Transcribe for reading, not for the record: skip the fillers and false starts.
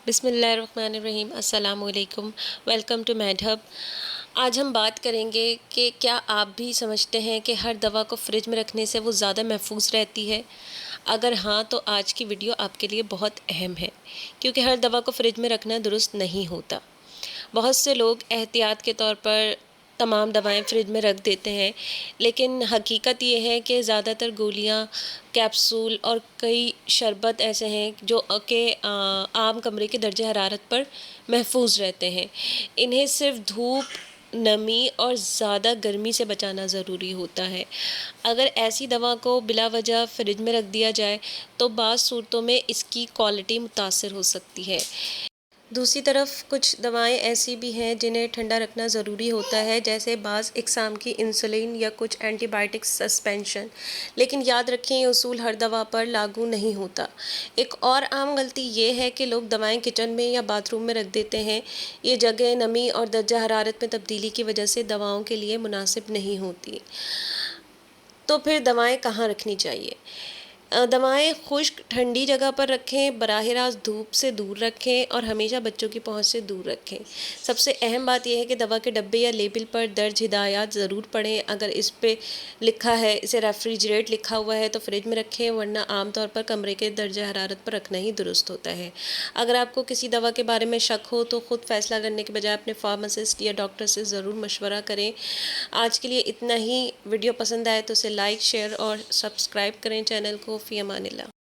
بسم اللہ الرحمن الرحیم۔ السلام علیکم، ویلکم ٹو میڈ ہب۔ آج ہم بات کریں گے کہ کیا آپ بھی سمجھتے ہیں کہ ہر دوا کو فریج میں رکھنے سے وہ زیادہ محفوظ رہتی ہے؟ اگر ہاں تو آج کی ویڈیو آپ کے لیے بہت اہم ہے، کیونکہ ہر دوا کو فریج میں رکھنا درست نہیں ہوتا۔ بہت سے لوگ احتیاط کے طور پر تمام دوائیں فریج میں رکھ دیتے ہیں، لیکن حقیقت یہ ہے کہ زیادہ تر گولیاں، کیپسول اور کئی شربت ایسے ہیں جو کہ عام کمرے کے درجہ حرارت پر محفوظ رہتے ہیں۔ انہیں صرف دھوپ، نمی اور زیادہ گرمی سے بچانا ضروری ہوتا ہے۔ اگر ایسی دوا کو بلا وجہ فریج میں رکھ دیا جائے تو بعض صورتوں میں اس کی کوالٹی متاثر ہو سکتی ہے۔ دوسری طرف کچھ دوائیں ایسی بھی ہیں جنہیں ٹھنڈا رکھنا ضروری ہوتا ہے، جیسے بعض اقسام کی انسولین یا کچھ اینٹی بائیوٹک سسپینشن، لیکن یاد رکھیں یہ اصول ہر دوا پر لاگو نہیں ہوتا۔ ایک اور عام غلطی یہ ہے کہ لوگ دوائیں کچن میں یا باتھ روم میں رکھ دیتے ہیں۔ یہ جگہ نمی اور درجہ حرارت میں تبدیلی کی وجہ سے دواؤں کے لیے مناسب نہیں ہوتی۔ تو پھر دوائیں کہاں رکھنی چاہیے؟ دوائیں خشک ٹھنڈی جگہ پر رکھیں، براہ راست دھوپ سے دور رکھیں اور ہمیشہ بچوں کی پہنچ سے دور رکھیں۔ سب سے اہم بات یہ ہے کہ دوا کے ڈبے یا لیبل پر درج ہدایات ضرور پڑھیں۔ اگر اس پہ لکھا ہے، اسے ریفریجریٹ لکھا ہوا ہے تو فریج میں رکھیں، ورنہ عام طور پر کمرے کے درجہ حرارت پر رکھنا ہی درست ہوتا ہے۔ اگر آپ کو کسی دوا کے بارے میں شک ہو تو خود فیصلہ کرنے کے بجائے اپنے فارماسسٹ یا ڈاکٹر سے ضرور مشورہ کریں۔ آج کے لیے اتنا ہی۔ ویڈیو پسند آئے تو اسے لائک، شیئر اور سبسکرائب کریں چینل کو۔ فی امان اللہ۔